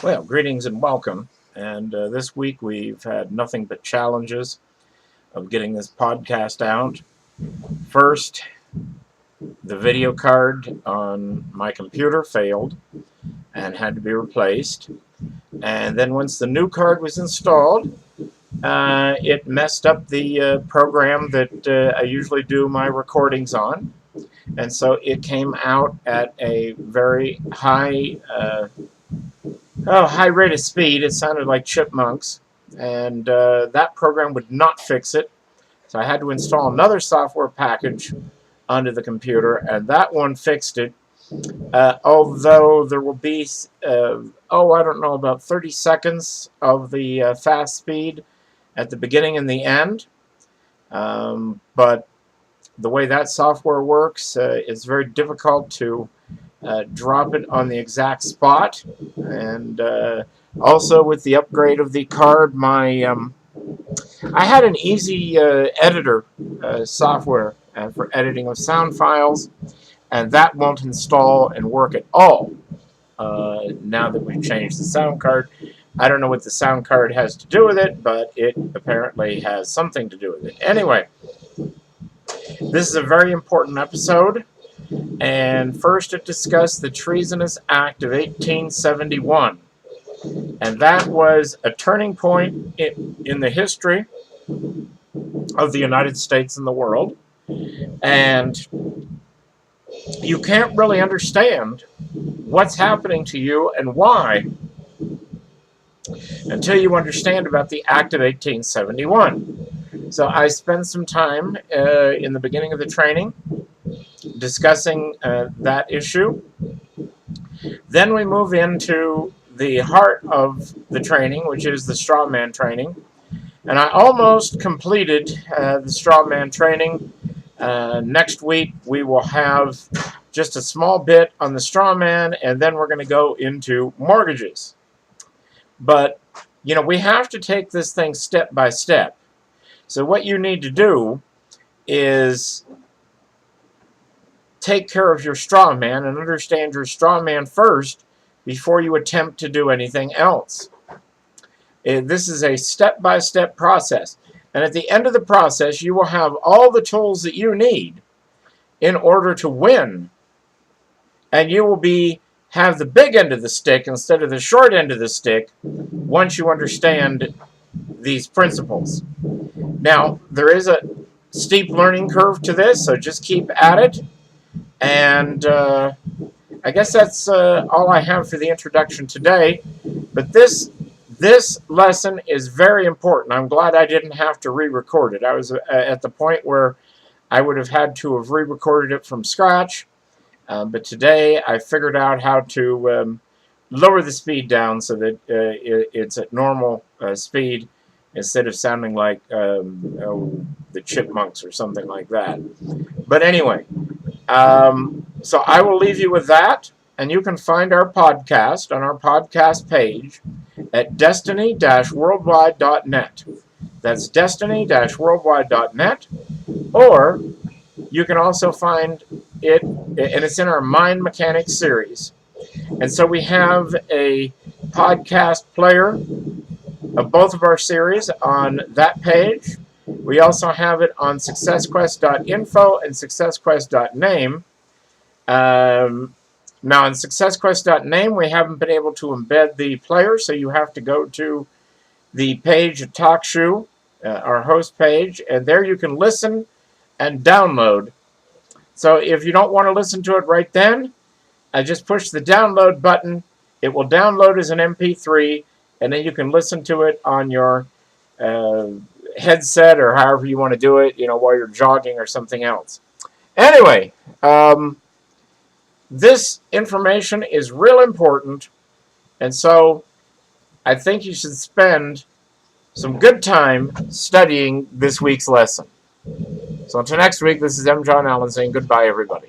Well, greetings and welcome. And this week we've had nothing but challenges of getting this podcast out. First, the video card on my computer failed and had to be replaced. And then once the new card was installed, it messed up the program that I usually do my recordings on. And so it came out at a very high rate of speed. It sounded like chipmunks, and that program would not fix it. So I had to install another software package onto the computer, and that one fixed it. Although there will be, I don't know, about 30 seconds of the fast speed at the beginning and the end. But the way that software works, it's very difficult to drop it on the exact spot. And also with the upgrade of the card, I had an easy editor software for editing of sound files, and that won't install and work at all now that we've changed the sound card. I don't know what the sound card has to do with it, but it apparently has something to do with it. Anyway, this is a very important episode. And first it discussed the Treasonous Act of 1871. And that was a turning point in the history of the United States and the world. And you can't really understand what's happening to you and why until you understand about the Act of 1871. So I spent some time in the beginning of the training discussing that issue. Then we move into the heart of the training, which is the Strawman training. And I almost completed the Strawman training. Next week we will have just a small bit on the Strawman, and then we're going to go into mortgages. But, we have to take this thing step by step. So what you need to do is take care of your straw man and understand your straw man first before you attempt to do anything else. This is a step-by-step process. And at the end of the process, you will have all the tools that you need in order to win. And you will have the big end of the stick instead of the short end of the stick once you understand these principles. Now, there is a steep learning curve to this, so just keep at it. And I guess that's all I have for the introduction today. But this lesson is very important. I'm glad I didn't have to re-record it. I was at the point where I would have had to have re-recorded it from scratch. But today I figured out how to lower the speed down so that it's at normal speed instead of sounding like the chipmunks or something like that. But anyway, so I will leave you with that, and you can find our podcast on our podcast page at destiny-worldwide.net. That's destiny-worldwide.net, or you can also find it, and it's in our Mind Mechanics series. And so we have a podcast player of both of our series on that page. We also have it on successquest.info and successquest.name. Now, on successquest.name, we haven't been able to embed the player, so you have to go to the page at TalkShoe, our host page, and there you can listen and download. So if you don't want to listen to it right then, just push the download button. It will download as an MP3, and then you can listen to it on your headset or however you want to do it, while you're jogging or something else. Anyway, this information is real important, and so I think you should spend some good time studying this week's lesson. So until next week, this is M. John Allen saying goodbye, everybody.